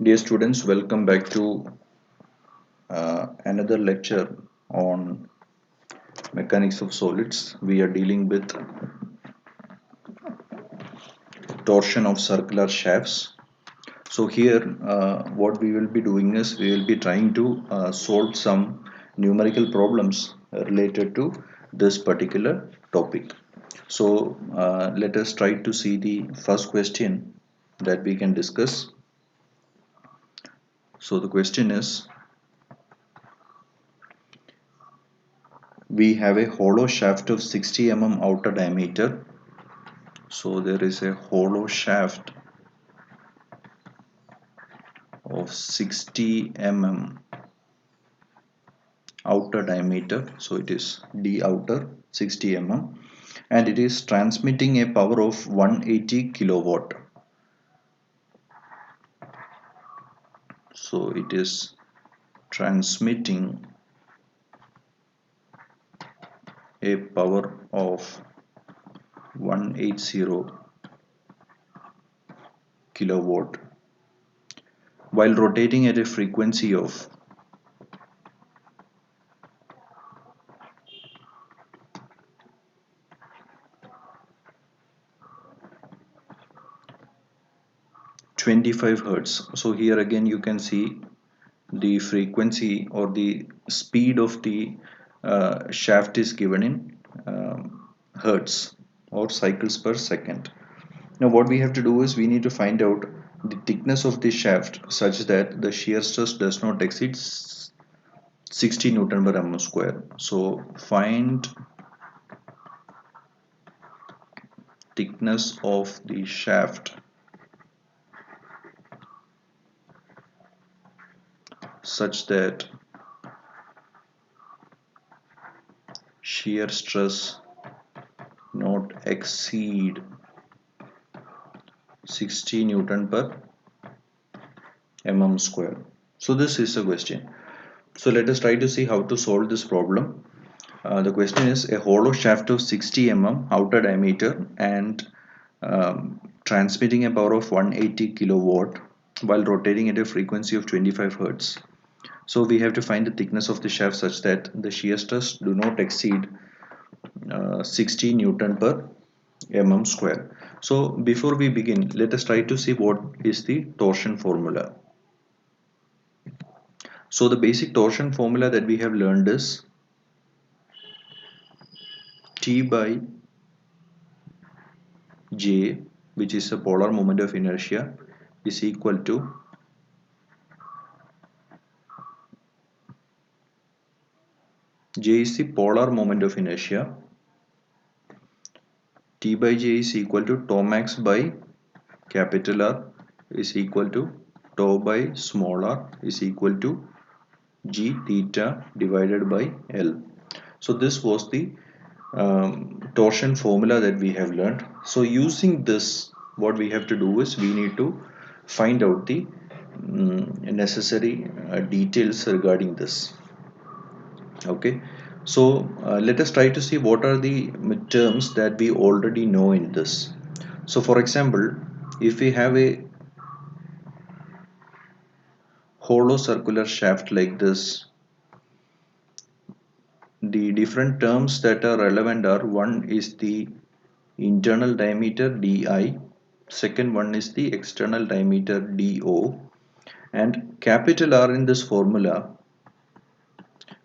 Dear students, welcome back to another lecture on mechanics of solids. We are dealing with torsion of circular shafts. So here, what we will be doing is we will be trying to solve some numerical problems related to this particular topic. So let us try to see the first question that we can discuss. So the question is, we have a hollow shaft of 60 outer diameter. So there is a hollow shaft of 60 outer diameter. So it is d outer 60 and it is transmitting a power of 180 kilowatt. So it is transmitting a power of 180 kilowatt while rotating at a frequency of 25 hertz. So here again you can see the frequency or the speed of the shaft is given in hertz or cycles per second. Now what we have to do is we need to find out the thickness of the shaft such that the shear stress does not exceed 60 Newton per mm square. So find thickness of the shaft such that shear stress not exceed 60 Newton per mm square. So this is a question. So let us try to see how to solve this problem. The question is a hollow shaft of 60 outer diameter and transmitting a power of 180 kilowatt while rotating at a frequency of 25 hertz. So we have to find the thickness of the shaft such that the shear stress do not exceed 60 Newton per mm square. So before we begin, let us try to see what is the torsion formula. So the basic torsion formula that we have learned is T by J, which is a polar moment of inertia, is equal to J is the polar moment of inertia. T by J is equal to tau max by capital R is equal to tau by small r is equal to G theta divided by L. So this was the torsion formula that we have learned. So using this, what we have to do is we need to find out the necessary details regarding this. Okay, so let us try to see what are the terms that we already know in this. So for example, if we have a hollow circular shaft like this, the different terms that are relevant are: one is the internal diameter di, second one is the external diameter do, and capital R in this formula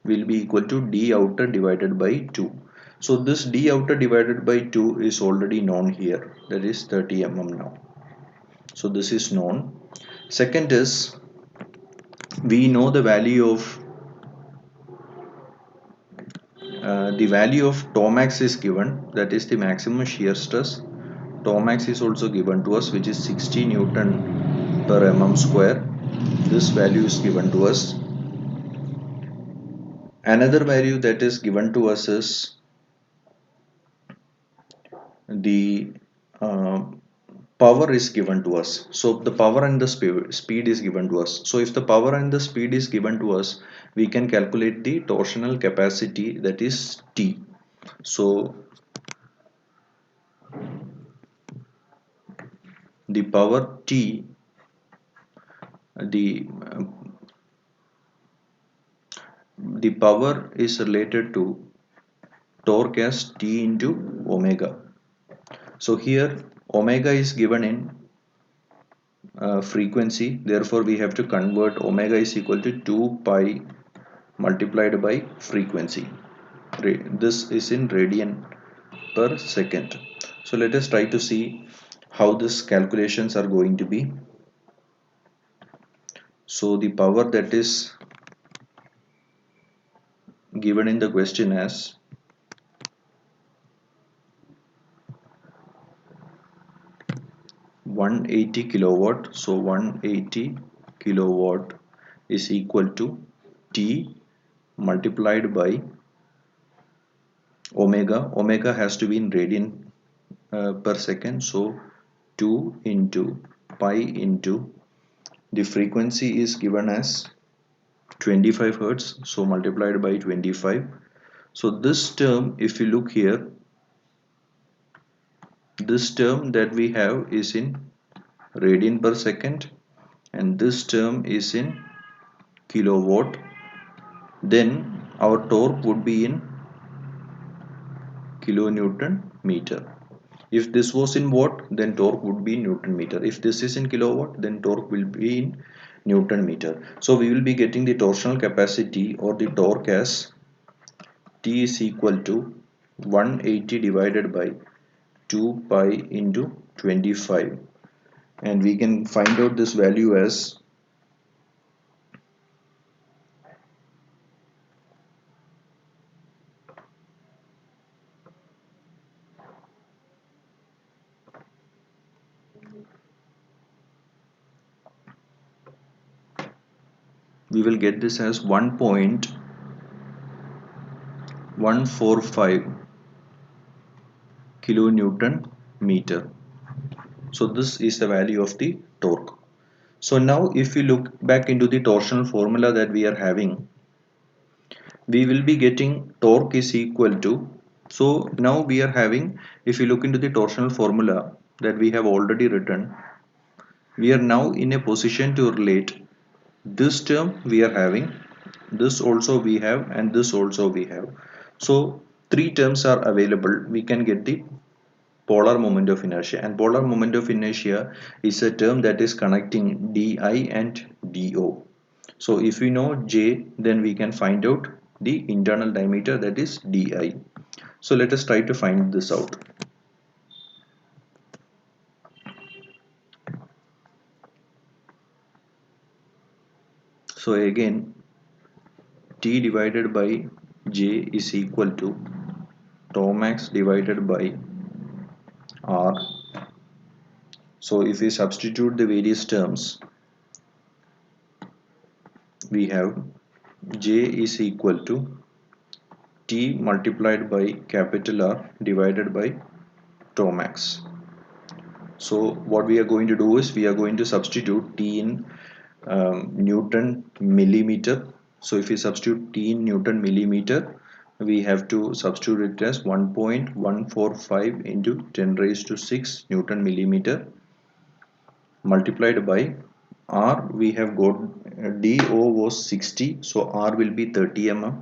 will be equal to d outer divided by 2. So this d outer divided by 2 is already known here, that is 30 now. So this is known. Second is, we know the value of tau max is given, that is the maximum shear stress. Tau max is also given to us, which is 60 Newton per mm square. This value is given to us. Another value that is given to us is the uh, power is given to us. So the power and the speed is given to us. So if the power and the speed is given to us, we can calculate the torsional capacity, that is T. So the power T the the power is related to torque as T into omega. So here omega is given in frequency, therefore we have to convert omega is equal to 2 pi multiplied by frequency. This is in radian per second. So let us try to see how these calculations are going to be. So the power that is given in the question as 180 kilowatt. So 180 kilowatt is equal to T multiplied by omega. Omega has to be in radian per second. So 2 into pi into the frequency is given as 25 hertz. So multiplied by 25. So this term, if you look here, this term that we have is in radian per second and this term is in kilowatt. Then our torque would be in kilonewton meter. If this was in watt, then torque would be in newton meter. If this is in kilowatt, then torque will be in newton meter. So we will be getting the torsional capacity or the torque as T is equal to 180 divided by 2 pi into 25, and we can find out this value as we will get this as 1.145 kilonewton meter. So this is the value of the torque. So now if we look back into the torsional formula that we are having, we will be getting torque is equal to, so now we are having, if you look into the torsional formula that we have already written, we are now in a position to relate this term we are having, this also we have, and this also we have. So three terms are available. We can get the polar moment of inertia, and polar moment of inertia is a term that is connecting di and do. So if we know J, then we can find out the internal diameter, that is di. So let us try to find this out. So again, T divided by J is equal to tau max divided by R. So if we substitute the various terms, we have J is equal to T multiplied by capital R divided by tau max. So what we are going to do is we are going to substitute T in Newton millimeter. So if we substitute T in Newton millimeter, we have to substitute it as 1.145 into 10 raised to 6 Newton millimeter multiplied by R. We have got DO was 60, so R will be 30 mm,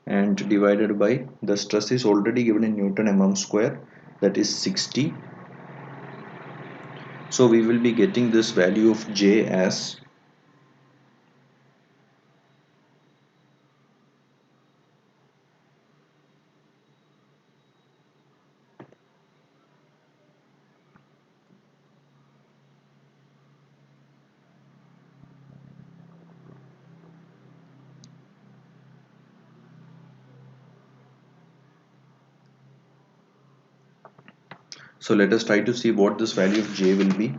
and divided by the stress is already given in Newton mm square, that is 60. So we will be getting this value of J as so let us try to see what this value of J will be.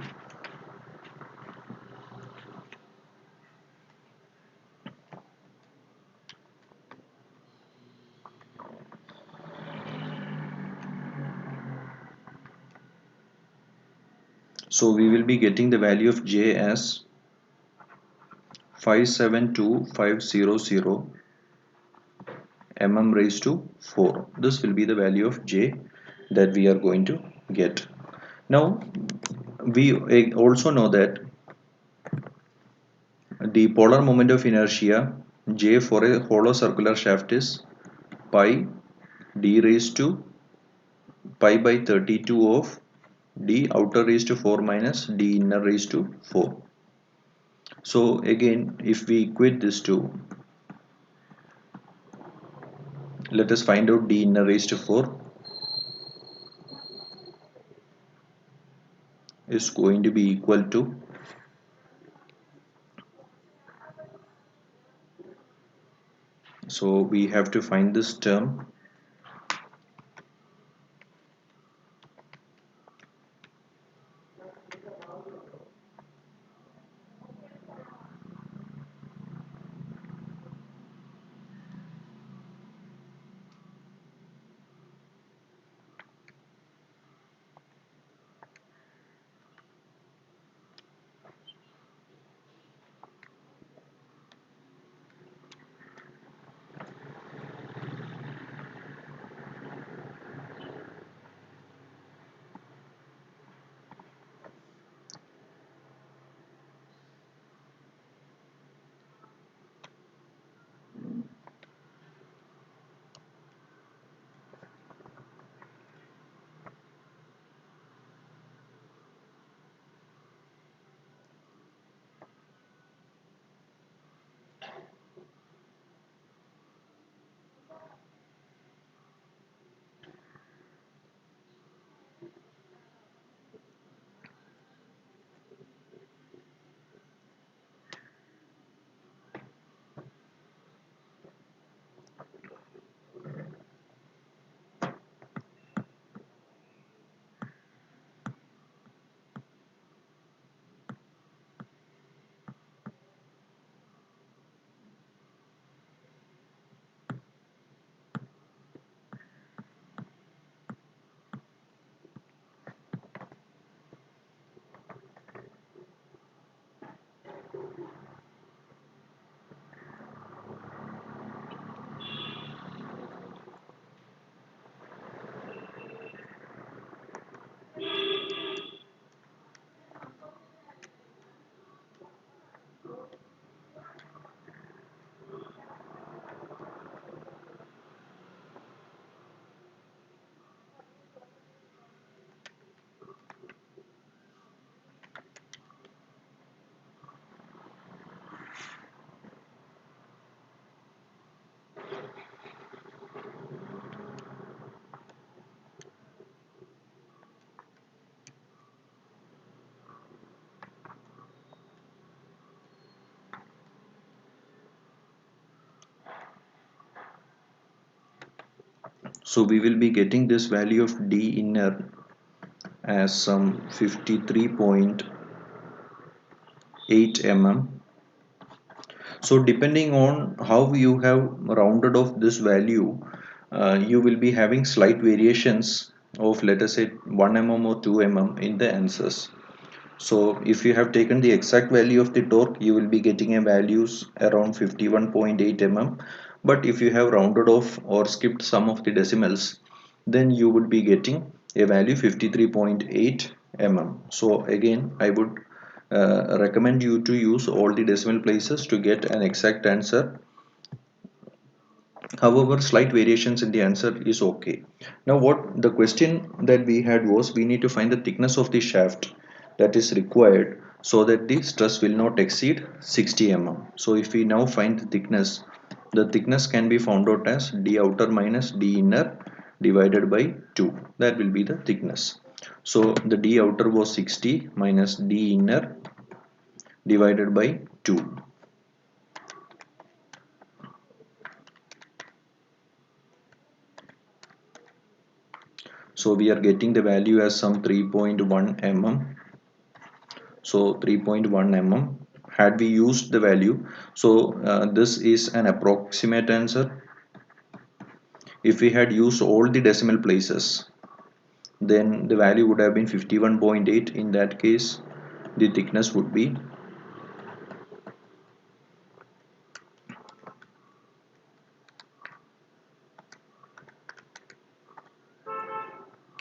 So we will be getting the value of J as 572,500 mm raised to 4. This will be the value of J that we are going to get. Now we also know that The polar moment of inertia J for a hollow circular shaft is pi d raised to pi by 32 of d outer raised to 4 minus d inner raised to 4. So again, if we equate this to, let us find out d inner raised to 4 is going to be equal to, so we have to find this term. So we will be getting this value of d inner as some 53.8 mm. So depending on how you have rounded off this value, you will be having slight variations of, let us say, 1 mm or 2 mm in the answers. So if you have taken the exact value of the torque, you will be getting a values around 51.8 mm. But if you have rounded off or skipped some of the decimals, then you would be getting a value 53.8 mm. So again, I would recommend you to use all the decimal places to get an exact answer. However, slight variations in the answer is okay. Now what the question that we had was, we need to find the thickness of the shaft that is required so that the stress will not exceed 60 mm. So if we now find the thickness can be found out as d outer minus d inner divided by 2. That will be the thickness. So the d outer was 60 minus d inner divided by 2. So we are getting the value as some 3.1 mm. So 3.1 mm had we used the value. So this is an approximate answer. If we had used all the decimal places, then the value would have been 51.8. In that case, the thickness would be,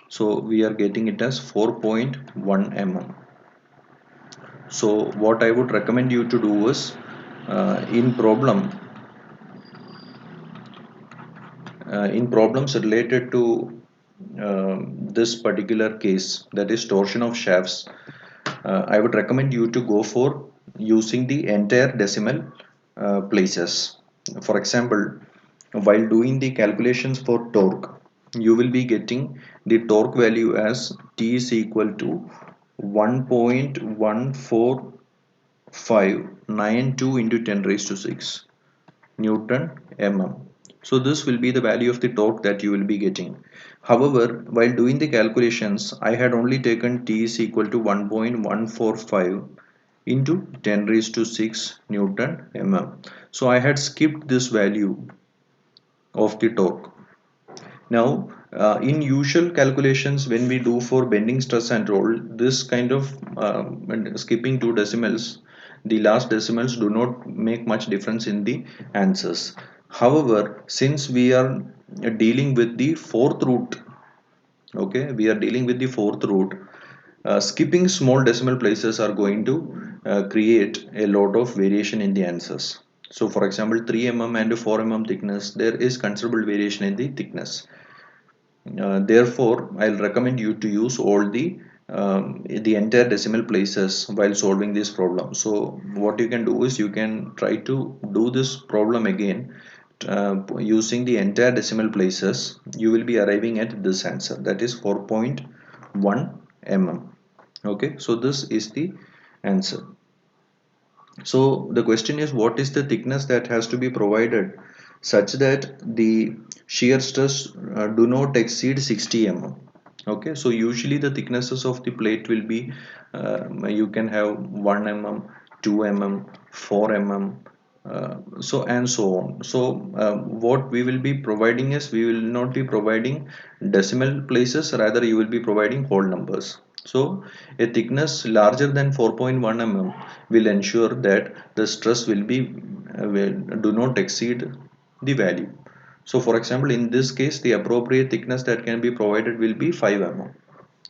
so we are getting it as 4.1 mm. So what I would recommend you to do is, in problems related to this particular case, that is torsion of shafts, I would recommend you to go for using the entire decimal places. For example, while doing the calculations for torque, you will be getting the torque value as T is equal to 1.14592 into 10 raised to 6 Newton mm. So this will be the value of the torque that you will be getting. However, while doing the calculations, I had only taken T is equal to 1.145 into 10 raised to 6 Newton mm. So I had skipped this value of the torque. Now, in usual calculations, when we do for bending stress and roll, this kind of skipping two decimals, the last decimals do not make much difference in the answers. However, since we are dealing with the fourth root, okay, we are dealing with the fourth root, skipping small decimal places are going to create a lot of variation in the answers. So, for example, 3 mm and 4 mm thickness, there is considerable variation in the thickness. Therefore, I'll recommend you to use all the entire decimal places while solving this problem. So what you can do is you can try to do this problem again using the entire decimal places. You will be arriving at this answer, that is 4.1 mm. Okay, so this is the answer. So the question is, what is the thickness that has to be provided such that the shear stress do not exceed 60 mm. Okay, so usually the thicknesses of the plate will be you can have 1 mm, 2 mm, 4 mm, so and so on. So what we will be providing is, we will not be providing decimal places, rather you will be providing whole numbers. So a thickness larger than 4.1 mm will ensure that the stress will be do not exceed the value. So for example, in this case, the appropriate thickness that can be provided will be 5 mm.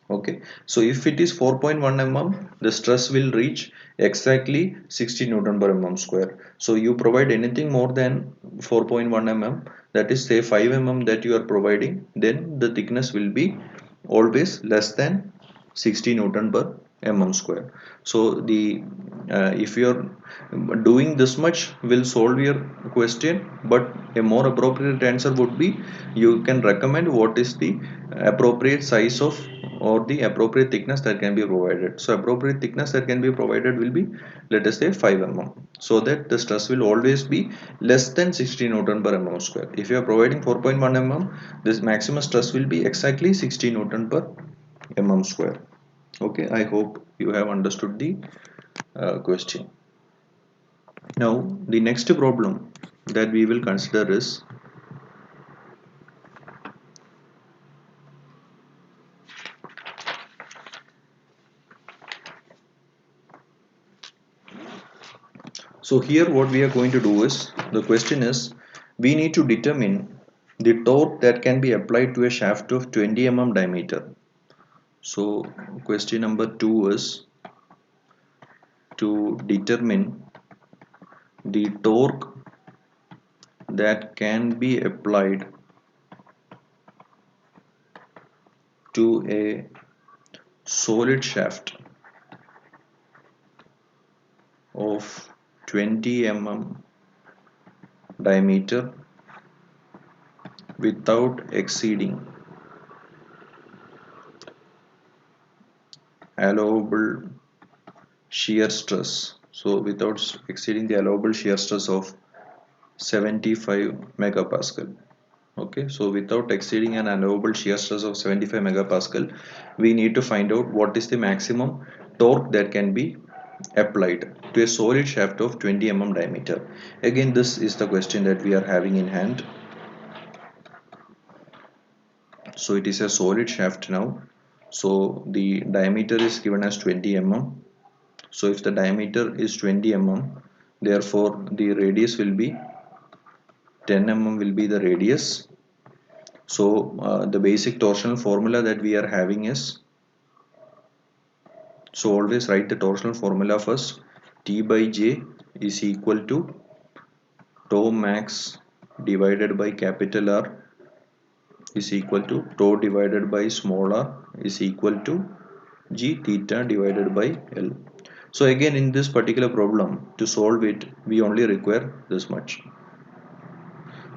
Okay, so if it is 4.1 mm, the stress will reach exactly 60 Newton per mm square. So you provide anything more than 4.1 mm, that is say 5 mm that you are providing, then the thickness will be always less than 60 Newton per mm square. So the if you are doing this much will solve your question, but a more appropriate answer would be, you can recommend what is the appropriate size of or the appropriate thickness that can be provided. So appropriate thickness that can be provided will be, let us say 5 mm, so that the stress will always be less than 60 Newton per mm square. If you are providing 4.1 mm, this maximum stress will be exactly 60 Newton per mm square. Okay, I hope you have understood the question. Now the next problem that we will consider is, so here what we are going to do is, the question is, we need to determine the torque that can be applied to a shaft of 20 mm diameter. So question number 2 is to determine the torque that can be applied to a solid shaft of 20 mm diameter without exceeding allowable shear stress. So without exceeding the allowable shear stress of 75 megapascal. Okay, so without exceeding an allowable shear stress of 75 megapascal, we need to find out what is the maximum torque that can be applied to a solid shaft of 20 mm diameter. Again, this is the question that we are having in hand. So it is a solid shaft now. So the diameter is given as 20 mm. So if the diameter is 20 mm, therefore the radius will be 10 mm will be the radius. So the basic torsional formula that we are having is, so always write the torsional formula first, T by J is equal to tau max divided by capital R is equal to tau divided by small r is equal to g theta divided by L. So again, in this particular problem, to solve it, we only require this much.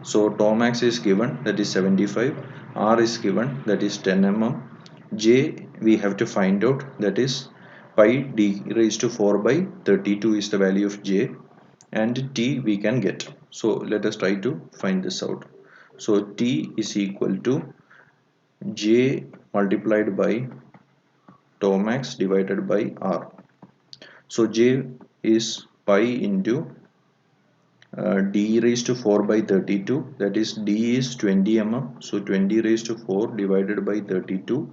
So tau max is given, that is 75, r is given, that is 10 mm, j we have to find out, that is pi d raised to 4 by 32 is the value of j, and t we can get. So let us try to find this out. So t is equal to j multiplied by tau max divided by r. So j is pi into d raised to 4 by 32, that is d is 20 mm, so 20 raised to 4 divided by 32.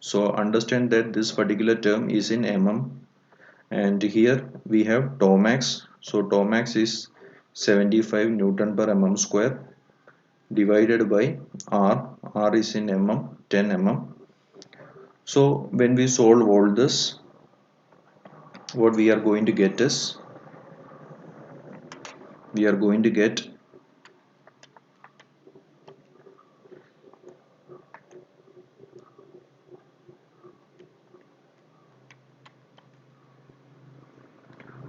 So understand that this particular term is in mm, and here we have tau max. So tau max is 75 Newton per mm square divided by r is in mm, 10 mm. So when we solve all this, what we are going to get is, we are going to get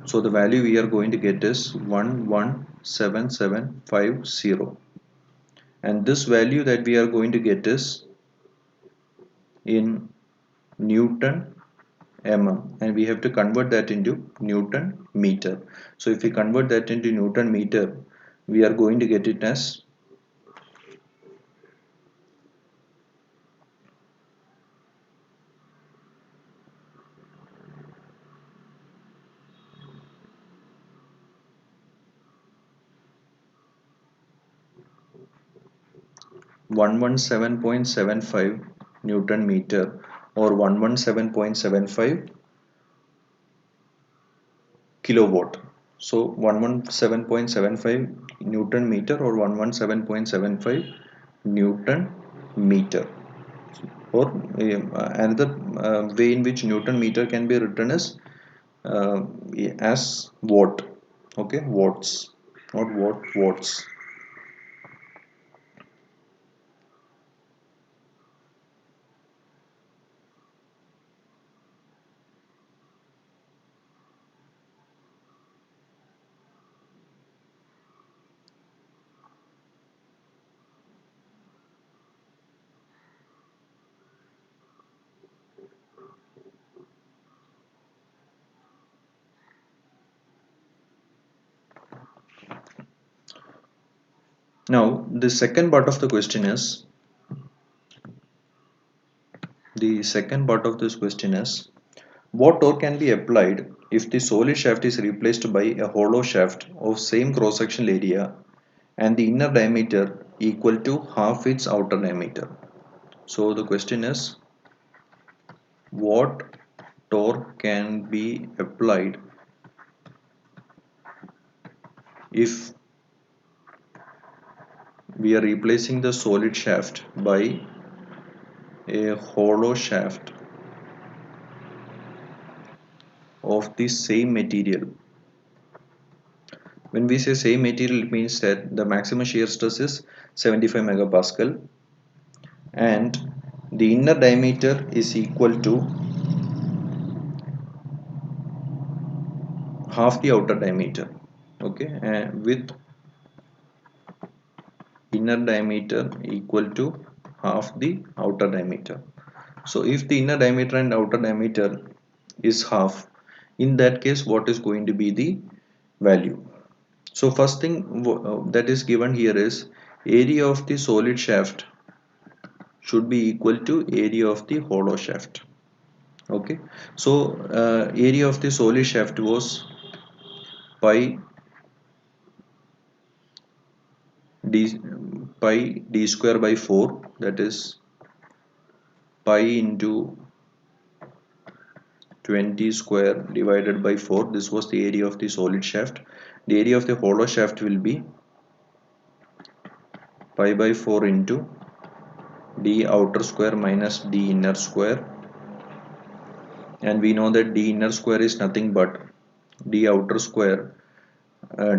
so the value we are going to get is 117750, and this value that we are going to get is in Newton mm, and we have to convert that into Newton meter. So if we convert that into Newton meter, we are going to get it as 117.75 Newton meter, or 117.75 kilowatt. So 117.75 Newton meter or 117.75 Newton meter, or another way in which Newton meter can be written uh, as watt. Okay, watts, not watt, watts. Now the second part of the question is, what torque can be applied if the solid shaft is replaced by a hollow shaft of same cross-sectional area and the inner diameter equal to half its outer diameter? So the question is, what torque can be applied if we are replacing the solid shaft by a hollow shaft of the same material? When we say same material, it means that the maximum shear stress is 75 megapascal and the inner diameter is equal to half the outer diameter. Okay, and with inner diameter equal to half the outer diameter. So if the inner diameter and outer diameter is half, in that case what is going to be the value? So first thing that is given here is area of the solid shaft should be equal to area of the hollow shaft. Okay, so area of the solid shaft was pi d pi d square by 4, that is pi into 20 square divided by 4. This was the area of the solid shaft. The area of the hollow shaft will be pi by 4 into d outer square minus d inner square, and we know that d inner square is nothing but d outer square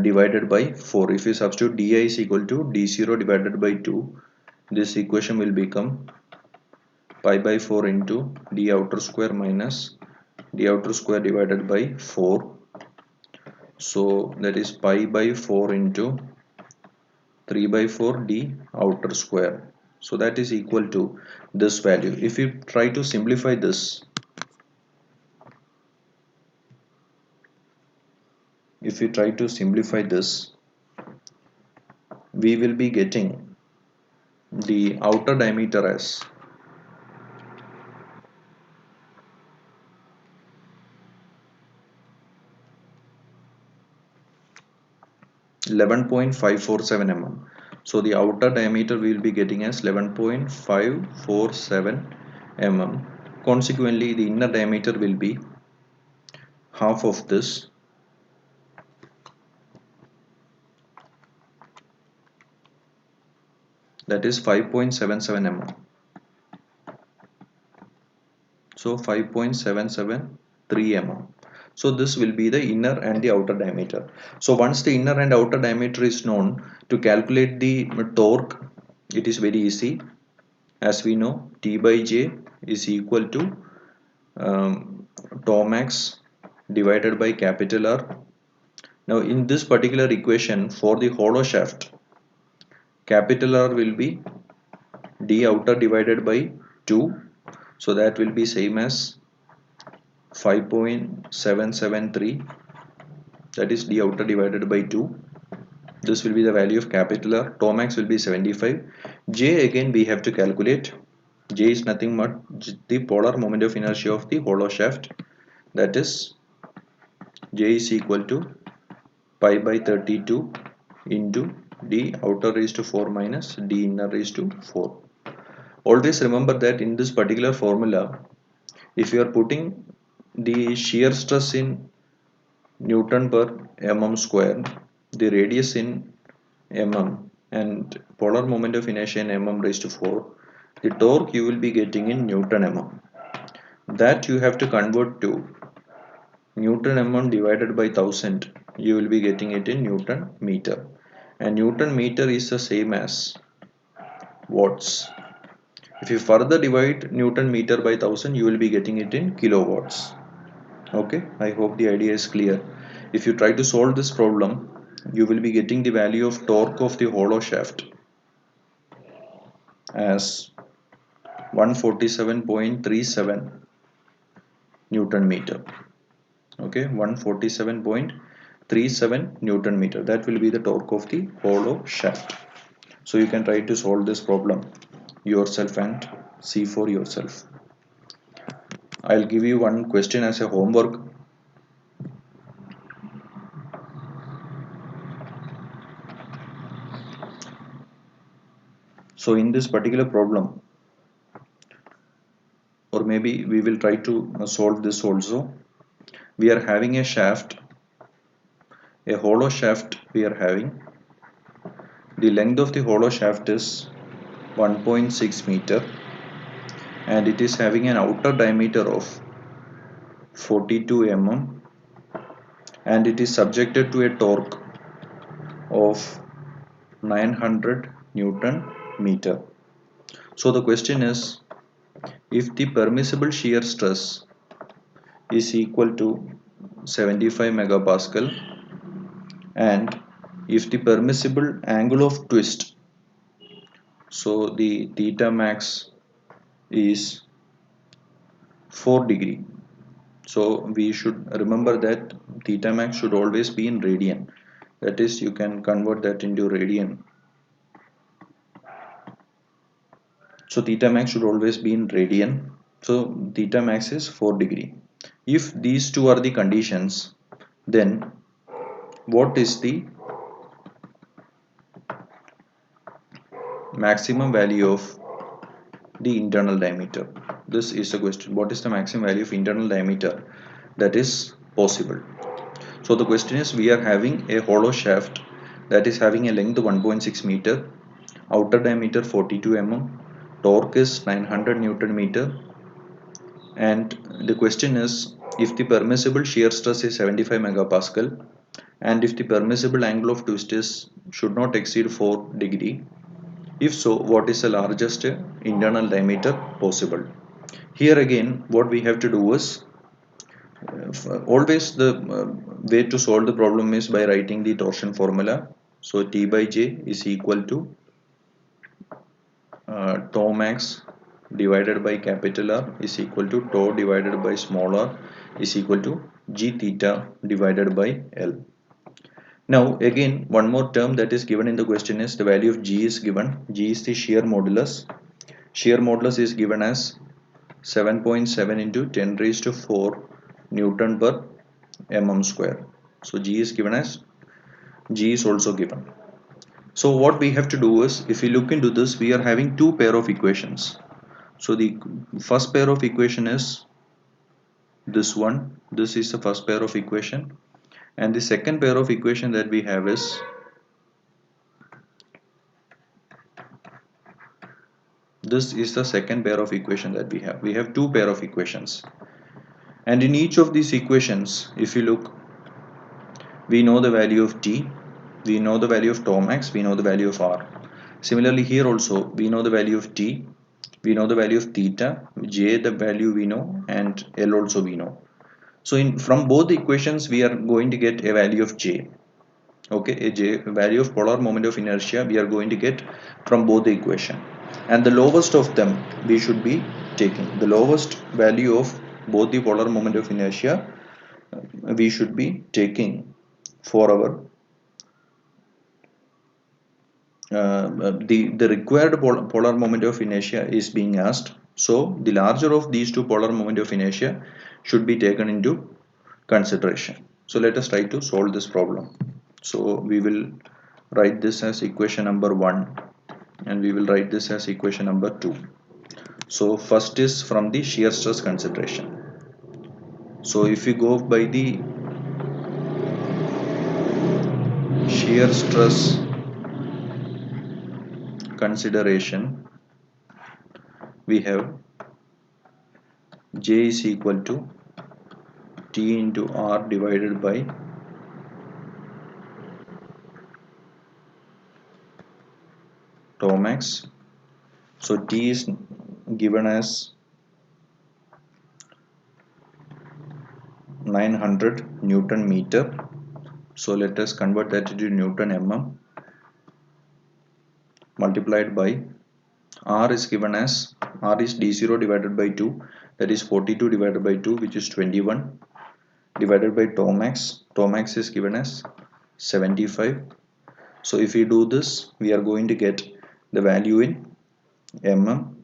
divided by 4. If you substitute di is equal to d0 divided by 2, this equation will become pi by 4 into d outer square minus d outer square divided by 4. So that is pi by 4 into 3 by 4 d outer square. So that is equal to this value. If you try to simplify this, we will be getting the outer diameter as 11.547 mm. So the outer diameter we will be getting as 11.547 mm. Consequently, the inner diameter will be half of this, that is 5.77 mm. So 5.773 mm. So this will be the inner and the outer diameter. So once the inner and outer diameter is known, to calculate the torque, it is very easy. As we know, T by J is equal to tau max divided by capital R. Now in this particular equation, for the hollow shaft, capital R will be d outer divided by 2. So that will be same as 5.773, that is d outer divided by 2. This will be the value of capital R. Tau max will be 75. J again we have to calculate. J is nothing but the polar moment of inertia of the hollow shaft, that is J is equal to pi by 32 into d outer raised to 4 minus d inner raised to 4. Always remember that in this particular formula, if you are putting the shear stress in Newton per mm square, the radius in mm, and polar moment of inertia in mm raised to 4, the torque you will be getting in Newton mm. That you have to convert to Newton mm divided by 1000, you will be getting it in Newton meter, and Newton meter is the same as watts. If you further divide Newton meter by 1000, you will be getting it in kilowatts. Okay, I hope the idea is clear. If you try to solve this problem, you will be getting the value of torque of the hollow shaft as 147.37 Newton meter. Okay, 147.37 Newton meter. That will be the torque of the hollow shaft. So you can try to solve this problem yourself and see for yourself. I'll give you one question as a homework. So in this particular problem, or maybe we will try to solve this also. We are having a shaft, a hollow shaft we are having. The length of the hollow shaft is 1.6 meter, and it is having an outer diameter of 42 mm, and it is subjected to a torque of 900 Newton meter. So the question is, if the permissible shear stress is equal to 75 megapascal, and if the permissible angle of twist, so the theta max is 4 degree. So we should remember that theta max should always be in radian. That is, you can convert that into radian. So theta max should always be in radian. So theta max is 4 degree. If these two are the conditions, then what is the maximum value of the internal diameter? This is the question. What is the maximum value of internal diameter that is possible? So the question is, we are having a hollow shaft that is having a length 1.6 meter, outer diameter 42 mm, torque is 900 Newton meter, and the question is, if the permissible shear stress is 75 megapascal and if the permissible angle of twist is should not exceed 4 degree. If so, what is the largest internal diameter possible? Here again, what we have to do is always the way to solve the problem is by writing the torsion formula. So T by J is equal to tau max divided by capital R is equal to tau divided by small r is equal to G theta divided by L. Now again one more term that is given in the question is the value of G is given. G is the shear modulus. Shear modulus is given as 7.7 into 10 raised to 4 Newton per mm square. So G is given as G is also given. So what we have to do is, if we look into this, we are having two pair of equations. So the first pair of equation is this one. This is the first pair of equation, and the second pair of equation that we have is this is the second pair of equation that we have. We have two pair of equations, and in each of these equations, if you look, we know the value of T, we know the value of tau max, we know the value of R. Similarly here also we know the value of T, we know the value of theta, J the value we know, and L also we know. So from both the equations we are going to get a value of J. Okay, a value of polar moment of inertia we are going to get from both the equation, and the lowest of them we should be taking. The lowest value of both the polar moment of inertia we should be taking for our the required polar moment of inertia is being asked. So the larger of these two polar moment of inertia should be taken into consideration. So let us try to solve this problem. So we will write this as equation number 1 and we will write this as equation number 2. So first is from the shear stress consideration. So if we go by the shear stress consideration, we have J is equal to T into R divided by tau max. So T is given as 900 Newton meter. So let us convert that into Newton mm, multiplied by R is given as R is D0 divided by 2, that is 42 divided by 2, which is 21, divided by tau max. Tau max is given as 75. So if we do this, we are going to get the value in mm.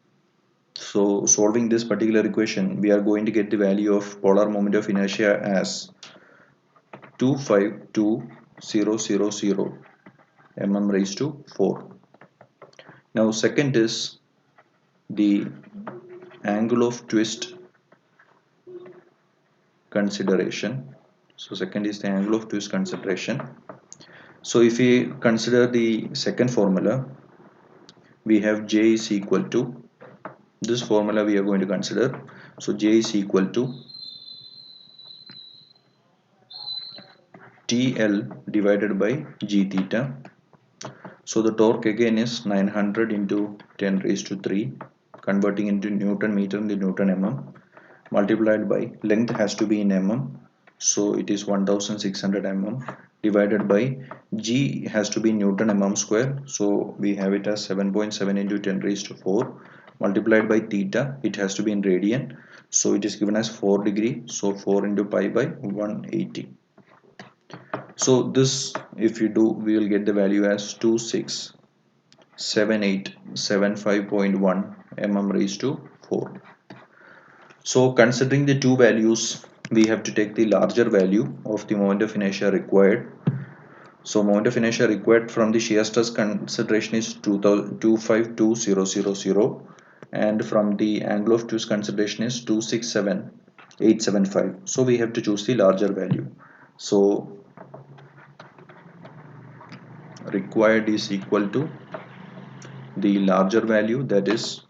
So solving this particular equation, we are going to get the value of polar moment of inertia as 252,000 mm raised to 4. Now second is the angle of twist consideration. So second is the angle of twist consideration. So if we consider the second formula, we have J is equal to, this formula we are going to consider. So J is equal to TL divided by G theta. So the torque again is 900 into 10 raised to 3, converting into Newton meter into Newton mm, multiplied by length has to be in mm, so it is 1600 mm, divided by G has to be Newton mm square, so we have it as 7.7 into 10 raised to 4, multiplied by theta, it has to be in radian, so it is given as 4 degree, so 4 into pi by 180. So this, if you do, we will get the value as 267875.1 mm raised to 4. So considering the two values, we have to take the larger value of the moment of inertia required. So moment of inertia required from the shear stress consideration is 252,000, and from the angle of twist consideration is 267,875. So we have to choose the larger value. So required is equal to the larger value, that is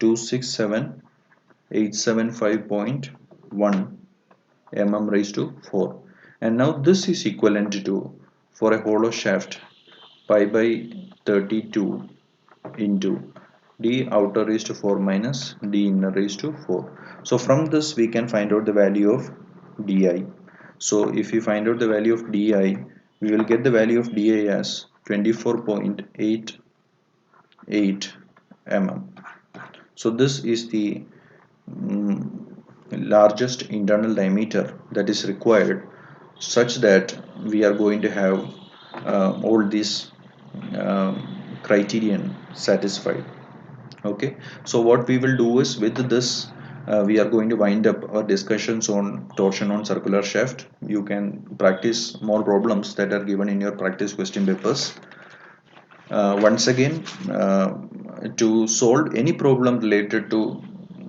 267,875.1 mm raised to 4. And now this is equivalent to, for a hollow shaft, pi by 32 into d outer raised to 4 minus d inner raised to 4. So from this we can find out the value of di. So if we find out the value of di, we will get the value of di as 24.88 mm. So this is the largest internal diameter that is required, such that we are going to have all these uh, criterion satisfied. Okay, so what we will do is, with this we are going to wind up our discussions on torsion on circular shaft. You can practice more problems that are given in your practice question papers. Once again, to solve any problem related to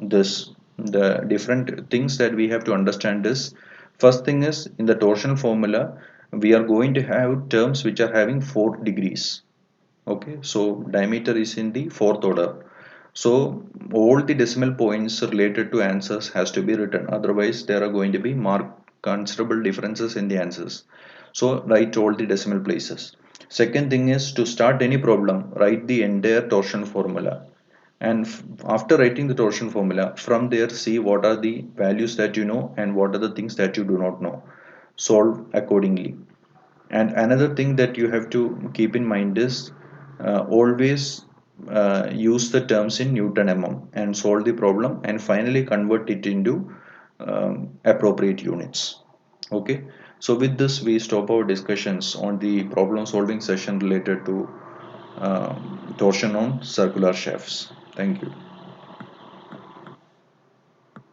this, the different things that we have to understand is, first thing is, in the torsion formula we are going to have terms which are having 4 degrees. Okay, so diameter is in the fourth order, so all the decimal points related to answers has to be written, otherwise there are going to be marked considerable differences in the answers. So write all the decimal places. Second thing is, to start any problem, write the entire torsion formula, and after writing the torsion formula, from there see what are the values that you know and what are the things that you do not know. Solve accordingly. And another thing that you have to keep in mind is, always use the terms in Newton mm and solve the problem, and finally convert it into appropriate units. Okay, so with this we stop our discussions on the problem solving session related to torsion on circular shafts. Thank you.